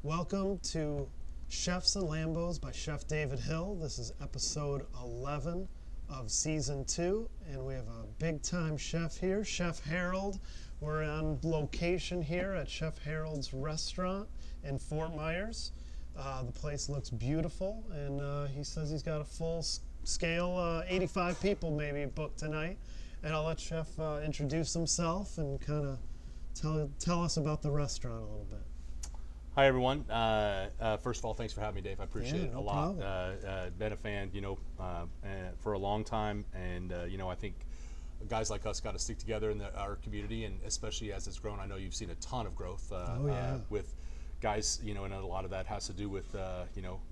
Welcome to Chefs and Lambos by Chef David Hill. This is episode 11 of season 2, and we have a big time chef here, Chef Harold. We're on location here at Chef Harold's restaurant in Fort Myers. The place looks beautiful, and he says he's got a full scale 85 people maybe booked tonight. And I'll let Chef introduce himself and kind of tell us about the restaurant a little bit. Hi everyone. First of all, thanks for having me, Dave. I appreciate it a lot. Been a fan, for a long time, and I think guys like us got to stick together in our community, and especially as it's grown. I know you've seen a ton of growth with guys, and a lot of that has to do with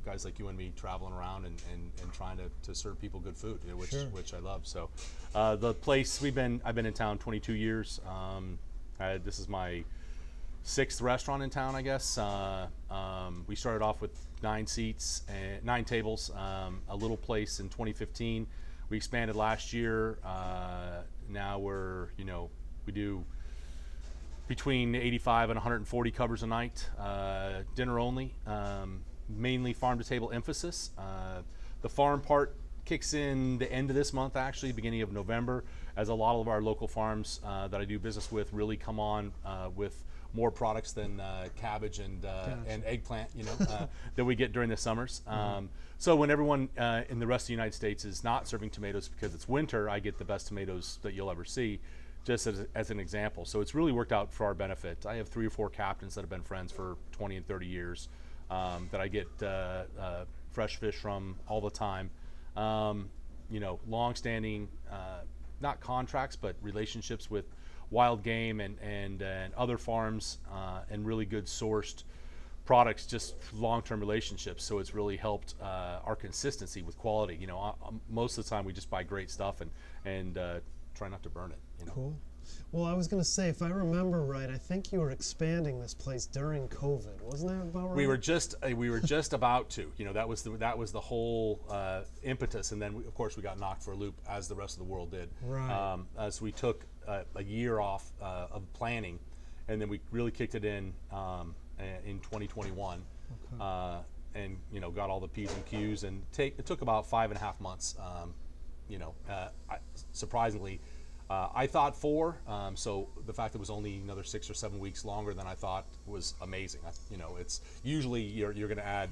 guys like you and me traveling around and trying to serve people good food, which I love. So the place I've been in town 22 years. This is my 6th restaurant in town, I guess. We started off with 9 tables, a little place in 2015. We expanded last year. Now we do between 85 and 140 covers a night, dinner only, mainly farm to table emphasis. The farm part kicks in the end of this month, actually, beginning of November, as a lot of our local farms that I do business with really come on with more products than cabbage and eggplant, that we get during the summers. So when everyone in the rest of the United States is not serving tomatoes because it's winter, I get the best tomatoes that you'll ever see, just as an example. So it's really worked out for our benefit. I have 3 or 4 captains that have been friends for 20 and 30 years that I get fresh fish from all the time. Long-standing, not contracts, but relationships with wild game and other farms, and really good sourced products, just long-term relationships. So it's really helped our consistency with quality. Most of the time we just buy great stuff and try not to burn it. Cool. Well, I was going to say, if I remember right, I think you were expanding this place during COVID. Wasn't that about right? We were just about to. That was the whole impetus, and then of course we got knocked for a loop, as the rest of the world did. Right. As we took a year off of planning, and then we really kicked it in 2021, and got all the P's and Q's, and it took about 5.5 months. Surprisingly. I thought 4, so the fact that it was only another 6 or 7 weeks longer than I thought was amazing. It's usually you're going to add,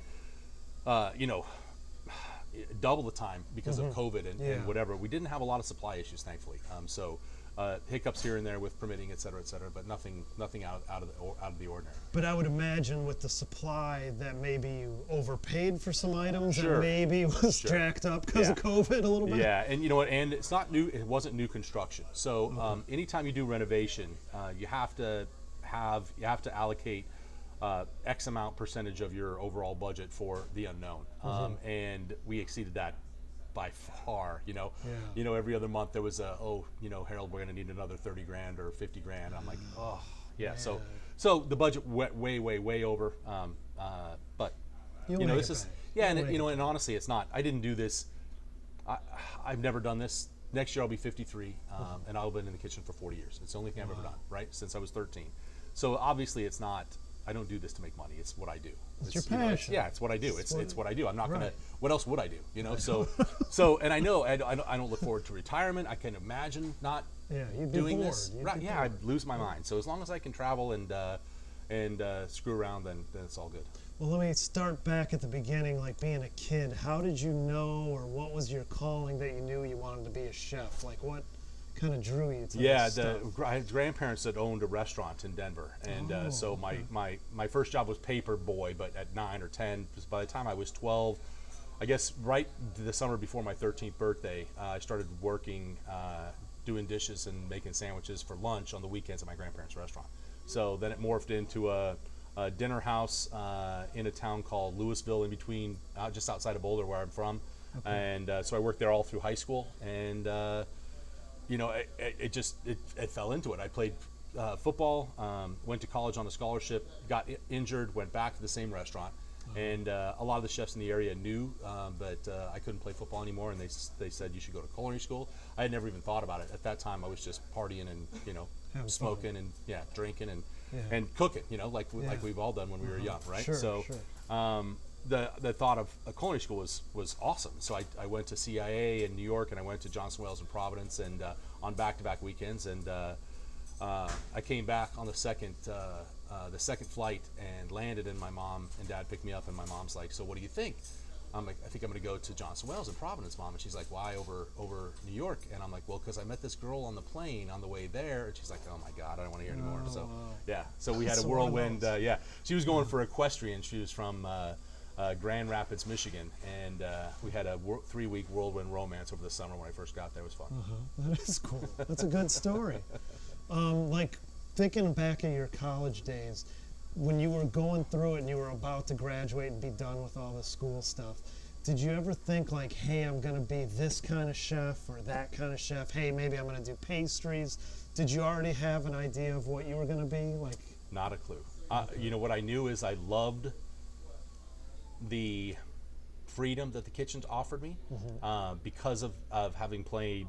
double the time because of COVID and whatever. We didn't have a lot of supply issues, thankfully. So hiccups here and there with permitting, et cetera, but nothing out of the ordinary. But I would imagine with the supply that maybe you overpaid for some items, Sure. and maybe was jacked up because of COVID a little bit. Yeah, and and it's not new. It wasn't new construction. So anytime you do renovation, you have to allocate X amount percentage of your overall budget for the unknown, and we exceeded that by far. Every other month there was Harold, we're going to need another 30 grand or 50 grand. I'm like, oh yeah. So the budget went way over. But this is and honestly, it's not. I didn't do this. I've never done this. Next year I'll be 53, and I'll have been in the kitchen for 40 years. It's the only thing I've ever done, right? Since I was 13. So obviously it's not. I don't do this to make money. It's what I do. It's your passion. It's what I do. It's what I do. I'm not gonna. What else would I do? So and I know I don't look forward to retirement. I can imagine not doing this. Right? Yeah, I'd lose my mind. So as long as I can travel and screw around, then it's all good. Well, let me start back at the beginning, like being a kid. How did you know, or what was your calling that you knew you wanted to be a chef? Like what kind of drew you to this stuff? I had grandparents that owned a restaurant in Denver, and so my first job was paper boy, but at 9 or 10. By the time I was 12, I guess right the summer before my 13th birthday, I started working, doing dishes and making sandwiches for lunch on the weekends at my grandparents' restaurant. So then it morphed into a dinner house in a town called Louisville, in between, just outside of Boulder, where I'm from. And so I worked there all through high school, and it fell into it. I played football, went to college on a scholarship, got injured, went back to the same restaurant, and a lot of the chefs in the area knew that I couldn't play football anymore, and they said you should go to culinary school. I had never even thought about it. At that time I was just partying and smoking and drinking, and and cooking, like we've all done when we were young, right? Sure, So sure. the thought of a culinary school was awesome. So I went to CIA in New York, and I went to Johnson Wales in Providence, and on back-to-back weekends, and I came back on the second flight and landed, and my mom and dad picked me up, and my mom's like, "So what do you think?" I'm like, "I think I'm going to go to Johnson Wales in Providence, Mom." And she's like, "Why over New York?" And I'm like, "Well, because I met this girl on the plane on the way there." And she's like, "Oh my God, I don't want to hear anymore." So yeah, so we had a whirlwind. She was going for equestrian. She was from Grand Rapids, Michigan, and we had a 3-week whirlwind romance over the summer when I first got there. It was fun. That is cool. That's a good story. Like thinking back at your college days, when you were going through it and you were about to graduate and be done with all the school stuff, did you ever think like, hey, I'm going to be this kind of chef or that kind of chef? Hey, maybe I'm going to do pastries. Did you already have an idea of what you were going to be? Like, not a clue. What I knew is I loved the freedom that the kitchens offered me because of having played,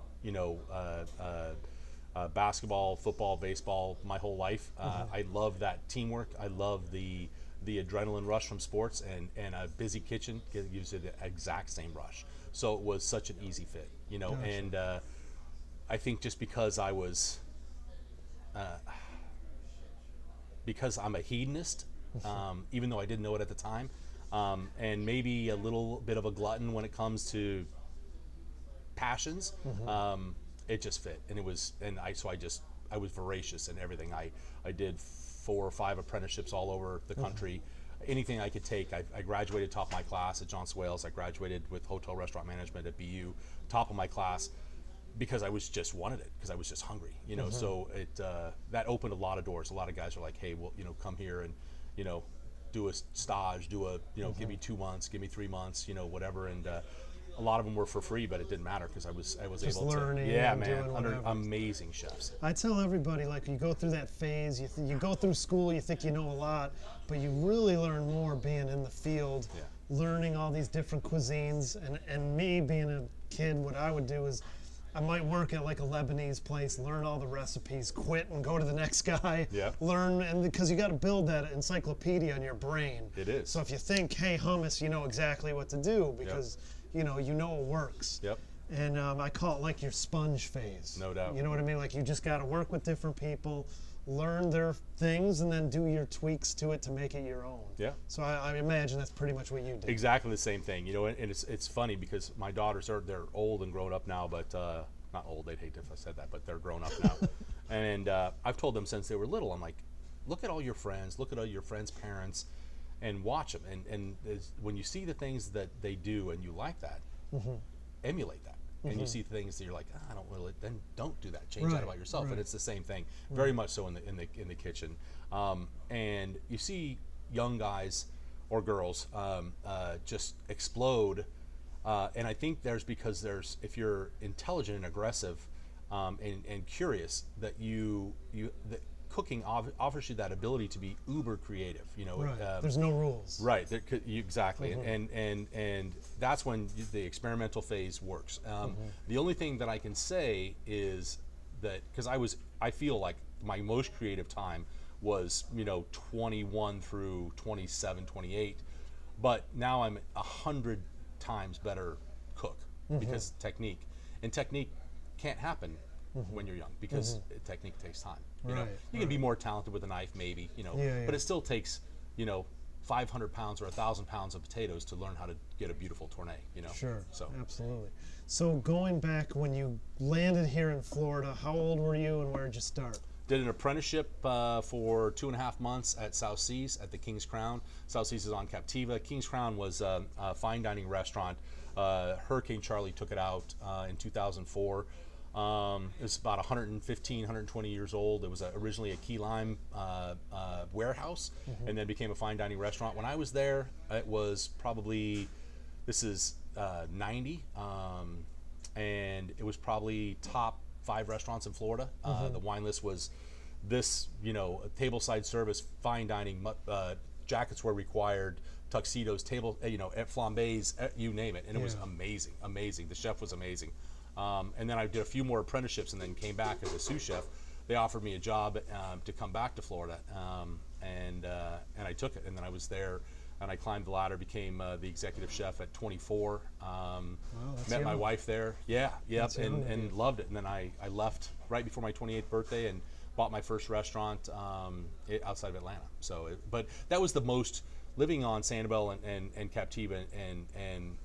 basketball, football, baseball my whole life. I love that teamwork. I love the adrenaline rush from sports, and a busy kitchen gives you the exact same rush. So it was such an easy fit, Gotcha. And I think just because I was, because I'm a hedonist, even though I didn't know it at the time, and maybe a little bit of a glutton when it comes to passions, it just fit, and I was voracious in everything. I did 4 or 5 apprenticeships all over the country. Anything I could take. I graduated top of my class at Johnson Wales. I graduated with hotel restaurant management at BU, top of my class, because I just wanted it, because I was just hungry, So it that opened a lot of doors. A lot of guys are like, hey, well, come here and do a stage, give me 2 months, give me 3 months, whatever, and a lot of them were for free, but it didn't matter because I was just able learning to. Yeah, and man, doing under whatever. amazing chefs. I tell everybody, like, you go through that phase, you go through school, you think you know a lot, but you really learn more being in the field, learning all these different cuisines, and me being a kid, what I would do is I might work at like a Lebanese place, learn all the recipes, quit and go to the next guy, learn, and because you got to build that encyclopedia in your brain. It is. So if you think, hey, hummus, you know exactly what to do because you know it works. Yep. And I call it like your sponge phase. No doubt. You know what I mean? Like you just got to work with different people, learn their things, and then do your tweaks to it to make it your own. Yeah. So I imagine that's pretty much what you did. Exactly the same thing, and it's funny because my daughters they're old and grown up now, but not old. They'd hate if I said that, but they're grown up now. And I've told them since they were little, I'm like, look at all your friends, look at all your friends' parents, and watch them. And when you see the things that they do and you like that, emulate that. And you see things that you're like, I don't really, then don't do that. Change that about yourself. And it's the same thing, very much so in the kitchen. And you see young guys or girls just explode. And I think because if you're intelligent and aggressive and curious, that that cooking offers you that ability to be uber creative. Right. There's no rules. Right. Exactly. And that's when the experimental phase works. The only thing that I can say is that because I feel like my most creative time was 21 through 27, 28, but now I'm 100 times better cook because technique can't happen when you're young because technique takes time. You can be more talented with a knife maybe, but it still takes 500 pounds or 1,000 pounds of potatoes to learn how to get a beautiful tournée. Sure. So absolutely. So going back when you landed here in Florida, how old were you and where did you start? Did an apprenticeship for 2.5 months at South Seas at the King's Crown. South Seas is on Captiva. King's Crown was a fine dining restaurant. Hurricane Charlie took it out in 2004. It was about 115, 120 years old. It was originally a key lime warehouse and then became a fine dining restaurant. When I was there, it was probably, this is 90, and it was probably top 5 restaurants in Florida. The wine list was this, tableside service, fine dining, jackets were required, tuxedos, flambés, you name it. And it was amazing. The chef was amazing. And then I did a few more apprenticeships and then came back as a sous chef they offered me a job to come back to Florida, and I took it. And then I was there, and I climbed the ladder, became the executive chef at 24. Met my wife there. And loved it. And then I left right before my 28th birthday and bought my first restaurant outside of Atlanta. So, but that was the most, living on Sanibel and Captiva, and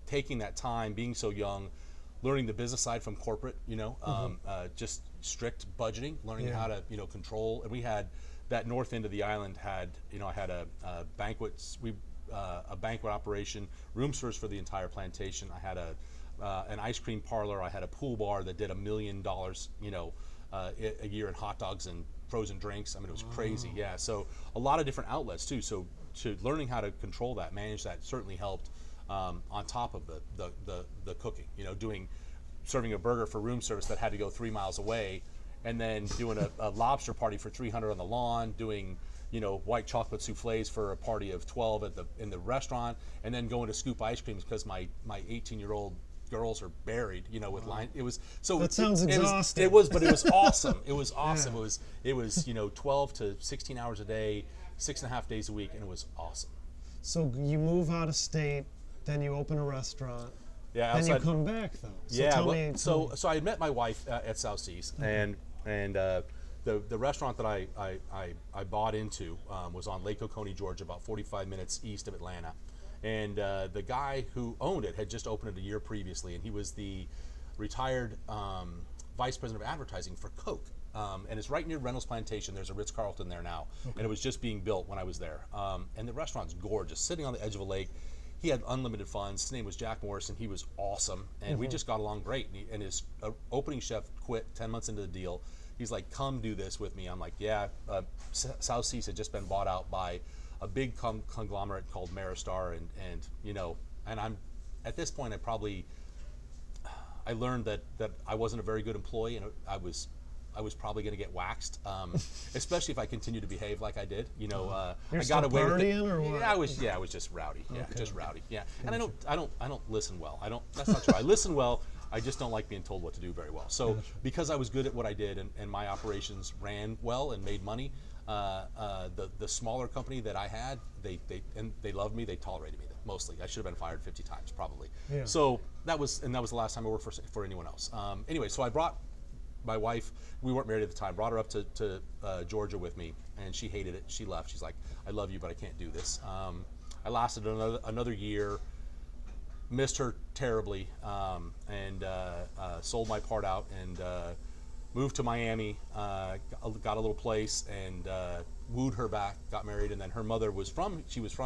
taking that time, being so young, learning the business side from corporate, just strict budgeting, learning how to, control. And we had that north end of the island had, I had a banquet operation, room service for the entire plantation. I had an ice cream parlor. I had a pool bar that did $1 million, a year in hot dogs and frozen drinks. I mean, it was crazy. Yeah. So a lot of different outlets too. So learning how to control that, manage that, certainly helped. On top of the cooking, serving a burger for room service that had to go 3 miles away, and then doing a lobster party for 300 on the lawn, doing white chocolate soufflés for a party of 12 in the restaurant, and then going to scoop ice creams because my 18-year-old girls are buried, with line. It was so. That sounds exhausting. But it was awesome. It was awesome. Yeah. It was 12 to 16 hours a day, 6.5 days a week, and it was awesome. So you move out of state. Then you open a restaurant. Yeah. Then you come back though. So so I met my wife at South Seas, and the restaurant that I bought into was on Lake Oconee, Georgia, about 45 minutes east of Atlanta, and the guy who owned it had just opened it a year previously, and he was the retired vice president of advertising for Coke. And it's right near Reynolds Plantation. There's a Ritz-Carlton there now, and it was just being built when I was there. And the restaurant's gorgeous, sitting on the edge of a lake. He had unlimited funds. His name was Jack Morrison. He was awesome, and we just got along great. And his opening chef quit 10 months into the deal. He's like, "Come do this with me." I'm like, "Yeah." South Seas had just been bought out by a big conglomerate called Maristar, and I'm at this point I learned that I wasn't a very good employee, and I was probably going to get waxed, especially if I continued to behave like I did. You're I got away with it. Or what? Yeah, I was just rowdy. Yeah, just rowdy. Yeah, and I don't listen well. That's not true. I listen well. I just don't like being told what to do very well. So because I was good at what I did, and my operations ran well and made money, the smaller company that I had, they loved me. They tolerated me mostly. I should have been fired 50 times probably. Yeah. So that was the last time I worked for anyone else. Anyway, so I brought my wife, we weren't married at the time, brought her up to Georgia with me, and she hated it. She left. She's like, "I love you, but I can't do this." I lasted another year, missed her terribly, and sold my part out and moved to Miami, got a little place, and wooed her back, got married, and then her mother was from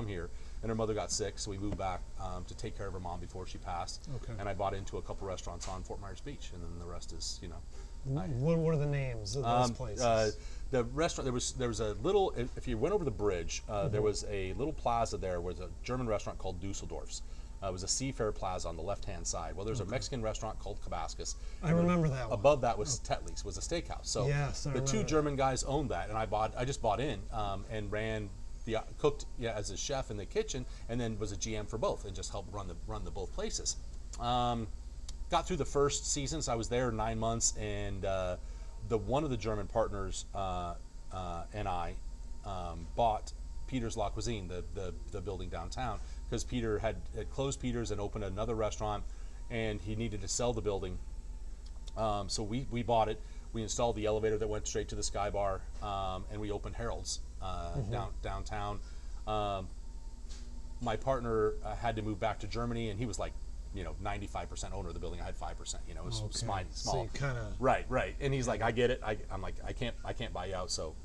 here, and her mother got sick, so we moved back to take care of her mom before she passed. Okay. And I bought into a couple restaurants on Fort Myers Beach, and then the rest is, What were the names of those places? The restaurant, there was a little, if you went over the bridge, there was a little plaza there, was a German restaurant called Dusseldorf's. It was a Seafair Plaza on the left-hand side. Well, there's a Mexican restaurant called Cabascus. I remember that one. Above that was Tetley's, was a steakhouse. So the two German guys owned that, and I just bought in and ran cooked as a chef in the kitchen, and then was a GM for both, and just helped run the both places. Got through the first season, so I was there 9 months, and one of the German partners and I bought Peter's La Cuisine, the building downtown, because Peter had closed Peter's and opened another restaurant, and he needed to sell the building. So we bought it. We installed the elevator that went straight to the Sky Bar, and we opened Harold's downtown. My partner had to move back to Germany, and he was like, 95% owner of the building. I had 5%. It was small. So you kind of right. And he's like, I get it. I'm like, I can't buy you out. So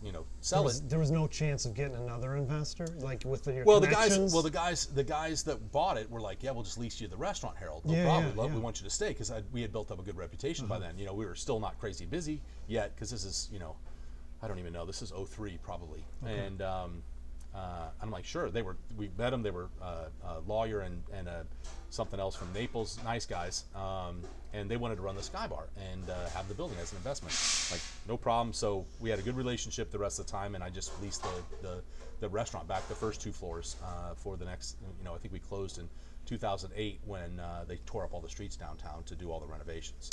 sell it. There was no chance of getting another investor, like with your connections? The guys that bought it were like, yeah, we'll just lease you the restaurant, Harold. No problem. We want you to stay, because we had built up a good reputation by then. We were still not crazy busy yet, because this is I don't even know. This is 2003 probably. Okay. And I'm like, sure. We met them. They were a lawyer and something else from Naples, nice guys, and they wanted to run the Sky Bar and have the building as an investment. Like, no problem. So we had a good relationship the rest of the time, and I just leased the restaurant back, the first 2 floors, for the next. I think we closed in 2008 when they tore up all the streets downtown to do all the renovations.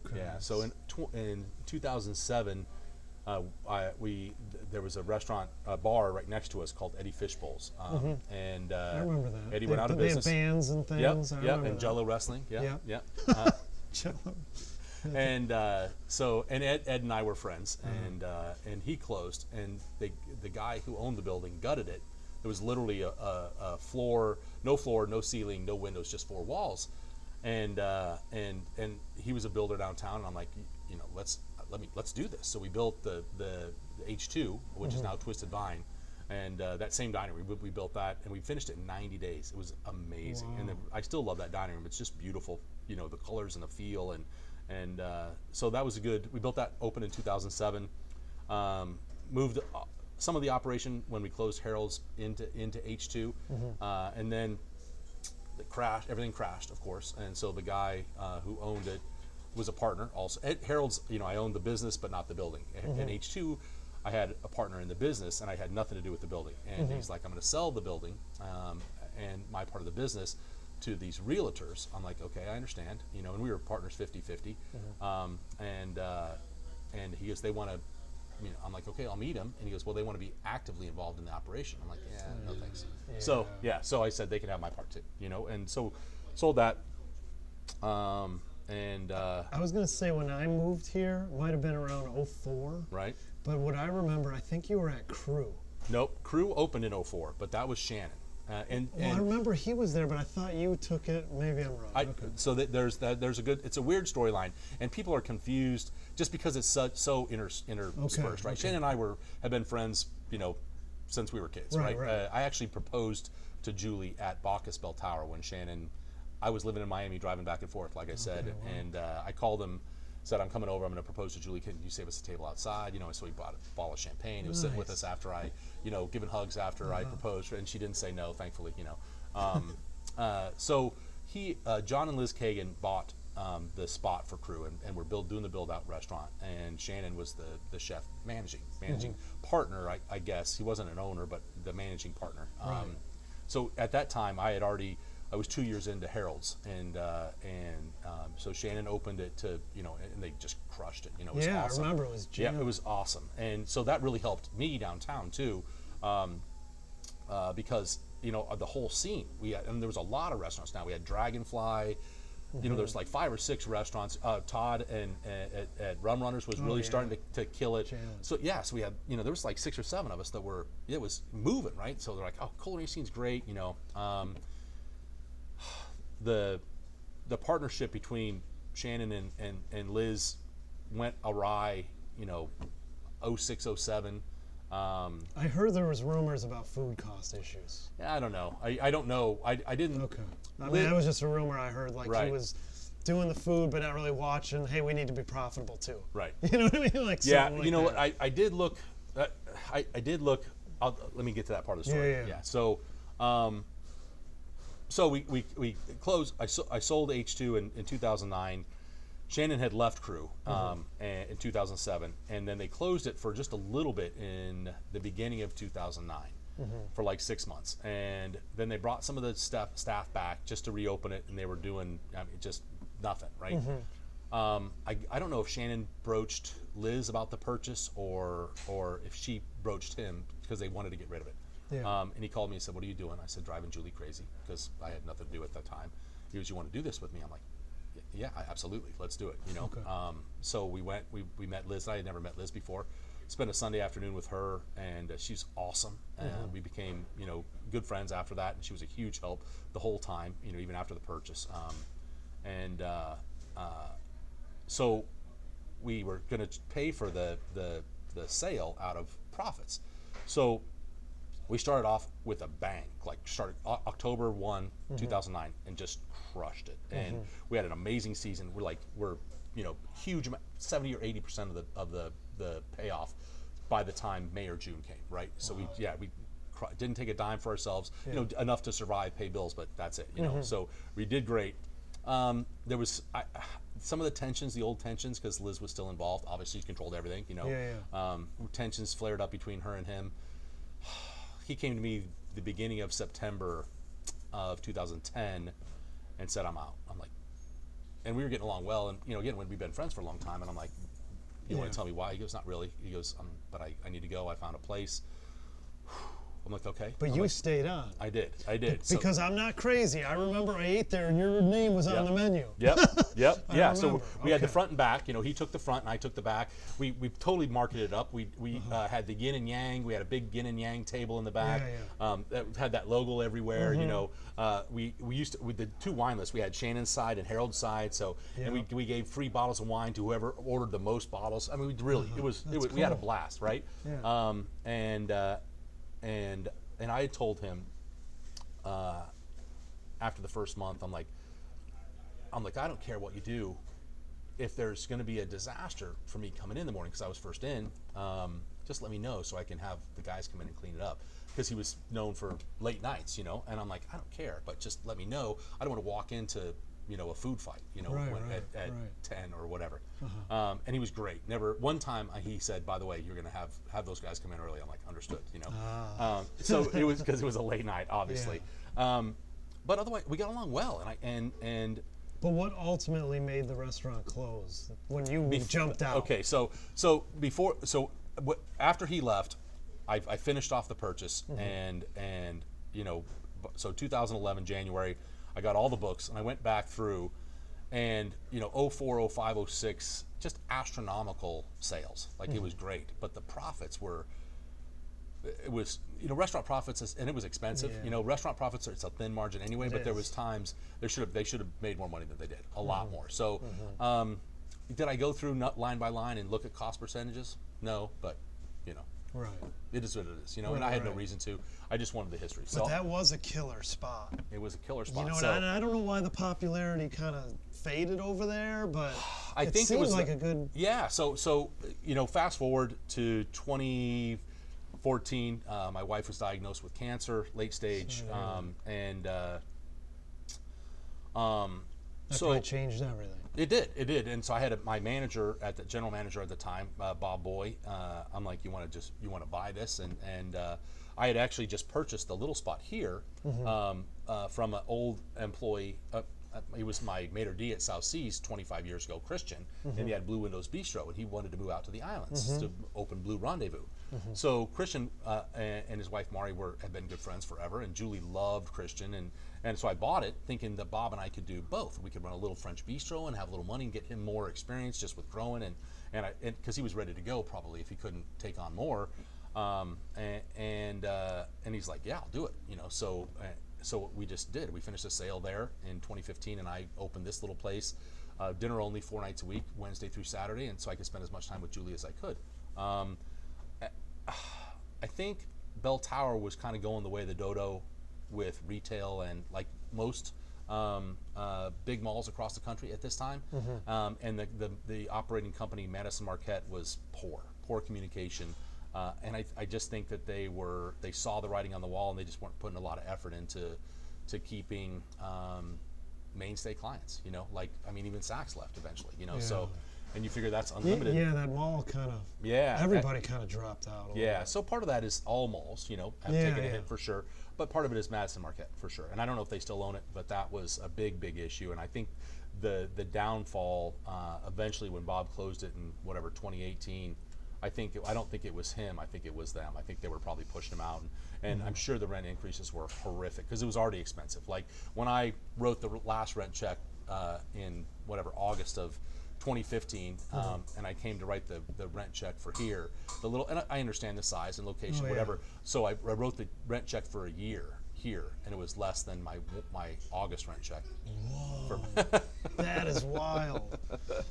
Okay. Yeah. So in 2007, there was a restaurant, a bar right next to us called Eddie Fish Bowls, and I remember that. Eddie went out of business. They had bands and things. Yep, and Jello Wrestling. Yep. Jello. And so Ed and I were friends, and he closed, and the guy who owned the building gutted it. It was literally a floor, no ceiling, no windows, just 4 walls, and he was a builder downtown. And I'm like, let's do this. So we built the H2, which is now Twisted Vine, and that same dining room. We built that, and we finished it in 90 days. It was amazing, and I still love that dining room. It's just beautiful, the colors and the feel, and so that was we built that, opened in 2007, moved some of the operation when we closed Harold's into H2, and then everything crashed, of course, and so the guy who owned it was a partner also. At Harold's, I owned the business but not the building. And H2, I had a partner in the business, and I had nothing to do with the building. And he's like, I'm going to sell the building and my part of the business to these realtors. I'm like, okay, I understand, and we were partners 50-50. And he goes, they want to, I'm like, okay, I'll meet him. And he goes, well, they want to be actively involved in the operation. I'm like, yeah, no thanks. Yeah. So I said they can have my part too, and so sold that. I was going to say, when I moved here, it might have been around 04. Right. But what I remember, I think you were at Crew. Nope, Crew opened in 04, but that was Shannon. I remember he was there, but I thought you took it. Maybe I'm wrong. Okay. So there's it's a weird storyline, and people are confused just because it's so interspersed, right? Shannon and I have been friends, since we were kids, right? I actually proposed to Julie at Bacchus Bell Tower when I was living in Miami, driving back and forth, like I said, and I called him, said, I'm coming over, I'm going to propose to Julie, can you save us a table outside? So he bought a bottle of champagne. He was sitting with us after I, giving hugs after I proposed, and she didn't say no, thankfully, So John and Liz Kagan bought the spot for Crew, and we're doing the build-out restaurant, and Shannon was the chef managing partner, I guess. He wasn't an owner, but the managing partner. So at that time, I was 2 years into Harold's, and so Shannon opened it to, and they just crushed it. It was awesome. I remember it was jammed. Yeah, it was awesome, and so that really helped me downtown too, because of the whole scene. And there was a lot of restaurants now. We had Dragonfly. There's like 5 or 6 restaurants. Todd and at Rum Runners was really starting to kill it. So so we had, there was like 6 or 7 of us that it was moving, right? So they're like, oh, culinary scene's great, The partnership between Shannon and Liz went awry, 06, 07. I heard there was rumors about food cost issues. Yeah, I don't know. I don't know. I didn't. Okay. I mean, that was just a rumor I heard. Like he was doing the food, but not really watching. Hey, we need to be profitable too. Right. You know what I mean? Like what? I did look. I did look. Let me get to that part of the story. Yeah. So. So we closed. I sold H2 in 2009. Shannon had left Crew in 2007, and then they closed it for just a little bit in the beginning of 2009 for like 6 months, and then they brought some of the staff back just to reopen it, and they were doing just nothing, right? I don't know if Shannon broached Liz about the purchase or if she broached him because they wanted to get rid of it. Yeah. And he called me and said, what are you doing? I said, driving Julie crazy, because I had nothing to do at that time. He goes, you want to do this with me? I'm like, yeah, absolutely, let's do it. Okay. So we went, we met Liz. I had never met Liz before. Spent a Sunday afternoon with her, and she's awesome. And we became, good friends after that, and she was a huge help the whole time, even after the purchase. So we were going to pay for the sale out of profits. So we started off with a bang, started October 1, 2009, and just crushed it. And we had an amazing season. We're huge, 70 or 80% of the payoff by the time May or June came, right? So we didn't take a dime for ourselves, enough to survive, pay bills, but that's it, So we did great. There was some of the tensions, the old tensions, because Liz was still involved. Obviously, she controlled everything, tensions flared up between her and him. He came to me the beginning of September of 2010 and said, I'm out. I'm like, and we were getting along well. And, again, when we've been friends for a long time, and I'm like, you want to tell me why? He goes, not really. He goes, but I need to go. I found a place. I'm like, okay. But you stayed on. I did. Because I'm not crazy. I remember I ate there and your name was on the menu. Yep. Yeah. So we had the Okay. front and back. He took the front and I took the back. We totally marketed it up. We had the yin and yang. We had a big yin and yang table in the back. That had that logo everywhere. We used to, with the two wine lists, we had Shannon's side and Harold's side. So and we gave free bottles of wine to whoever ordered the most bottles. I mean, we really it was cool. we had a blast, right? Yeah. And I had told him after the first month, I'm like, I don't care what you do. If there's going to be a disaster for me coming in the morning, because I was first in, just let me know so I can have the guys come in and clean it up. Because he was known for late nights, and I'm like, I don't care, but just let me know. I don't want to walk into a food fight, at 10 or whatever. And he was great. Never one time he said, by the way, you're going to have those guys come in early. I'm like, understood, So it was because it was a late night, obviously. But otherwise, we got along well. And But what ultimately made the restaurant close when you jumped out? Okay, so after he left, I finished off the purchase, and so 2011 January, I got all the books, and I went back through, and 04, 05, 06, just astronomical sales. Like it was great, but the profits were. It was restaurant profits, and it was expensive. Restaurant profits it's a thin margin anyway. But there was times they should have made more money than they did, a lot more. So, did I go through line by line and look at cost percentages? No, but Right. it is what it is. And I had no reason to. I just wanted the history. But So that was a killer spot. it was a killer spot. And I don't know why the popularity kind of faded over there, but I think seemed it was like a good. Yeah. So fast forward to 2014, my wife was diagnosed with cancer, late stage, That probably changed everything. It did, and so I had my general manager at the time, Bob Boy. I'm like, you want to buy this, and I had actually just purchased a little spot here from an old employee. He was my maitre d' at South Seas 25 years ago, Christian, and he had Blue Windows Bistro, and he wanted to move out to the islands to open Blue Rendezvous. So Christian and his wife Mari had been good friends forever, and Julie loved Christian, and so I bought it thinking that Bob and I could do both. We could run a little French bistro and have a little money and get him more experience just with growing, and because he was ready to go probably if he couldn't take on more, and he's like, yeah, I'll do it, So we just did. We finished a sale there in 2015, and I opened this little place, dinner only 4 nights a week, Wednesday through Saturday, and so I could spend as much time with Julie as I could. I think Bell Tower was kind of going the way of the dodo with retail and like most big malls across the country at this time. And the operating company, Madison Marquette, was poor communication. And I just think that they saw the writing on the wall, and they just weren't putting a lot of effort into keeping mainstay clients. Even Saks left eventually. So, and you figure that's unlimited. Yeah, that mall kind of. Yeah. Everybody kind of dropped out. A little bit. So part of that is all malls. Have taken a hit for sure, but part of it is Madison Marquette for sure. And I don't know if they still own it, but that was a big issue. And I think the downfall eventually when Bob closed it in 2018. I don't think it was him. I think it was them. I think they were probably pushing him out, and I'm sure the rent increases were horrific because it was already expensive. Like when I wrote the last rent check in August of 2015, and I came to write the rent check for here. And I understand the size and location, whatever. So I wrote the rent check for a year here, and it was less than my August rent check. Whoa, that is wild.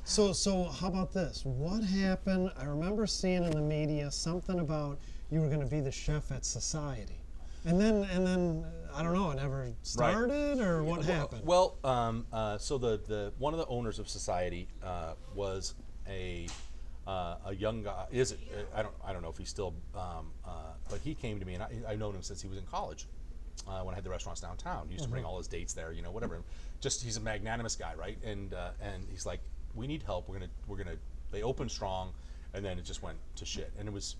So how about this? What happened? I remember seeing in the media something about you were going to be the chef at Society, and then I don't know, it never started, or what happened? Well, so the one of the owners of Society was a young guy. I don't know if he's still, but he came to me, and I've known him since he was in college. When I had the restaurants downtown, he used to bring all his dates there, whatever. Just he's a magnanimous guy, right? And he's like, we need help. We're gonna. They opened strong, and then it just went to shit. And it was,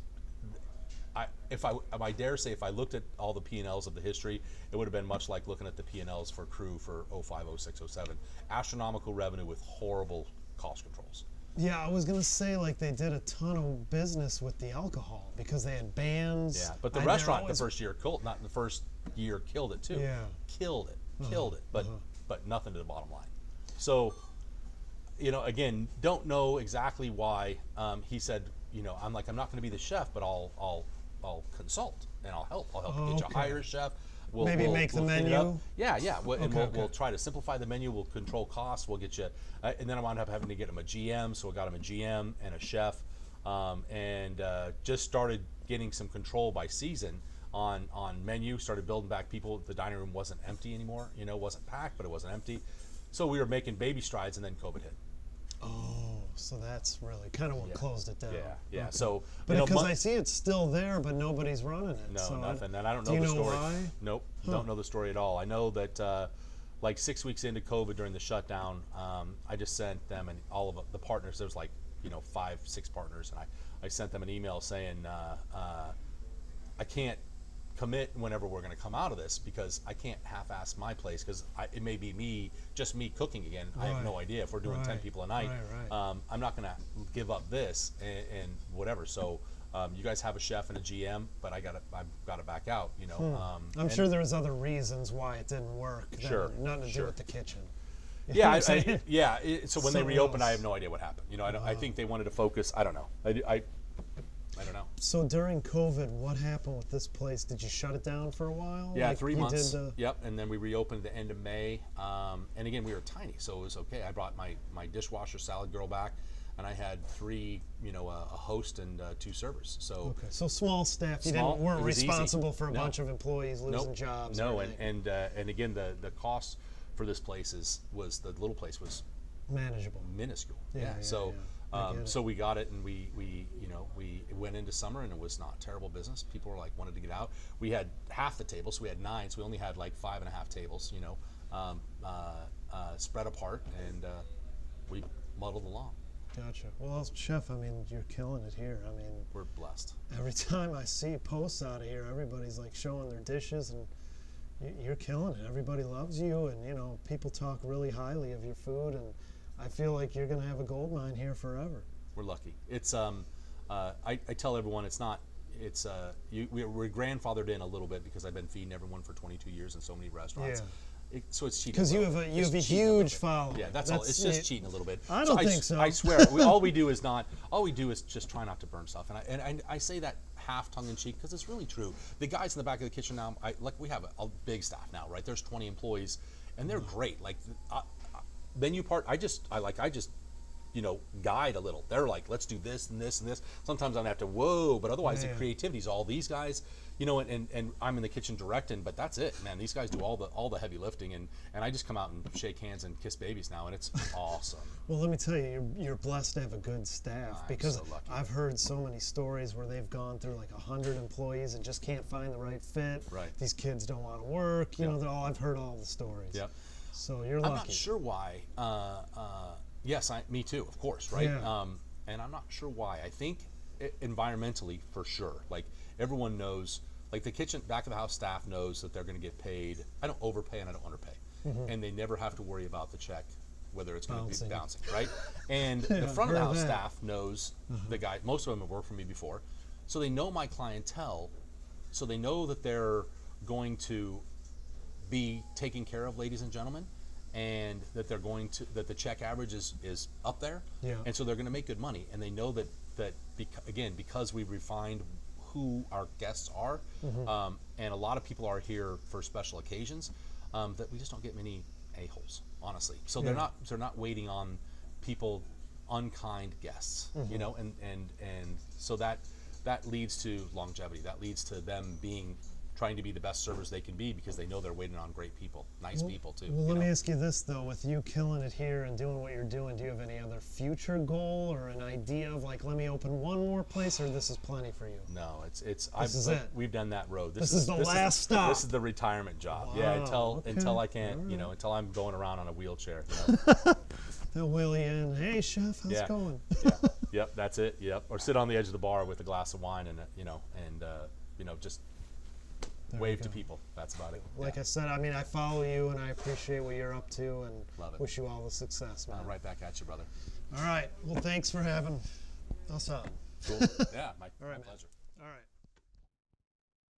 I dare say, if I looked at all the P&Ls of the history, it would have been much like looking at the P&Ls for Crew for 05, 06, 07. Astronomical revenue with horrible cost controls. Yeah, I was gonna say like they did a ton of business with the alcohol because they had bands. Yeah, but the restaurant the first year killed it too. Yeah, killed it, but nothing to the bottom line. So, again, don't know exactly why. He said, I'm not going to be the chef, but I'll consult and I'll help. I'll help get you a hire chef. We'll make the menu. Yeah. We'll try to simplify the menu. We'll control costs. We'll get you, and then I wound up having to get him a GM. So I got him a GM and a chef, and just started getting some control by season on menu. Started building back people. The dining room wasn't empty anymore. Wasn't packed, but it wasn't empty. So we were making baby strides, and then COVID hit. Oh, so that's really kind of what closed it down. Yeah. Okay. So, but because I see it's still there, but nobody's running it. No, so nothing. And I don't know do you the know story. Why? Nope, don't know the story at all. I know that like 6 weeks into COVID during the shutdown, I just sent them and all of the partners. There was 5, 6 partners, and I sent them an email saying I can't commit whenever we're going to come out of this because I can't half-ass my place because it may be just me cooking again. I have no idea if we're doing 10 people a night. I'm not going to give up this and whatever. So you guys have a chef and a GM, but I've got to back out. I'm sure there was other reasons why it didn't work. Sure, nothing to do with the kitchen. Yeah, so when they reopened, I have no idea what happened. I think they wanted to focus. I don't know. I don't know. So during COVID, what happened with this place? Did you shut it down for a while? Yeah, 3 months. Yep, and then we reopened at the end of May. And again, we were tiny, so it was okay. I brought my dishwasher salad girl back, and I had 3, a host and 2 servers. So okay, so small staff. You weren't responsible for a bunch of employees losing jobs. No, and again, the cost for this place was the little place was manageable, minuscule. So we got it, and we went into summer, and it was not terrible business. People were wanted to get out. We had half the tables, so we had 9, so we only had 5.5 tables, spread apart, and we muddled along. Gotcha. Well, Chef, you're killing it here. We're blessed. Every time I see posts out of here, everybody's showing their dishes, and you're killing it. Everybody loves you, and people talk really highly of your food, and I feel like you're going to have a gold mine here forever. We're lucky. It's I tell everyone we're grandfathered in a little bit because I've been feeding everyone for 22 years in so many restaurants. Yeah. So it's cheating. Because you have a huge following. Yeah, that's all. It's just cheating a little bit. I don't think so. I swear, all we do is just try not to burn stuff. And I say that half tongue in cheek because it's really true. The guys in the back of the kitchen now, we have a big staff now, right? There's 20 employees, and they're great. Menu part, I just guide a little. They're let's do this and this and this. Sometimes I have to but otherwise the creativity's all these guys, and I'm in the kitchen directing, but that's it, man. These guys do all the heavy lifting, and I just come out and shake hands and kiss babies now, and it's awesome. Well, let me tell you, you're blessed to have a good staff because so lucky. I've heard so many stories where they've gone through 100 employees and just can't find the right fit. Right. These kids don't want to work. I've heard all the stories. Yep. So you're lucky. I'm not sure why. Yes, me too, of course, right? Yeah. And I'm not sure why. I think environmentally, for sure. Everyone knows, the kitchen, back of the house staff knows that they're going to get paid. I don't overpay and I don't underpay. Mm-hmm. And they never have to worry about the check, whether it's going to be bouncing, right? And the front of the house staff knows the guy. Most of them have worked for me before. So they know my clientele. So they know that they're going to be taken care of, ladies and gentlemen, and that that the check average is up there, and so they're going to make good money, and they know that because we've refined who our guests are, and a lot of people are here for special occasions, that we just don't get many a-holes, honestly. So they're not waiting on people, unkind guests, and so that leads to longevity. That leads to them trying to be the best servers they can be because they know they're waiting on great people, nice people too. Well, let me ask you this though: with you killing it here and doing what you're doing, do you have any other future goal or an idea of let me open one more place, or this is plenty for you? No, we've done that road. This is the last stop. This is the retirement job. Wow, yeah, until I can't, until I'm going around on a wheelchair. They'll wheel you in. Hey, chef, how's it going? Yeah. Yep, that's it. Yep. Or sit on the edge of the bar with a glass of wine and just There wave we to go. people. That's about it. Like Yeah. I said, I mean, I follow you and I appreciate what you're up to and Love it. wish you all the success, man. I'm right back at you, brother. All right. Well, thanks for having us on. Cool. Yeah, my All right, man. pleasure. All right.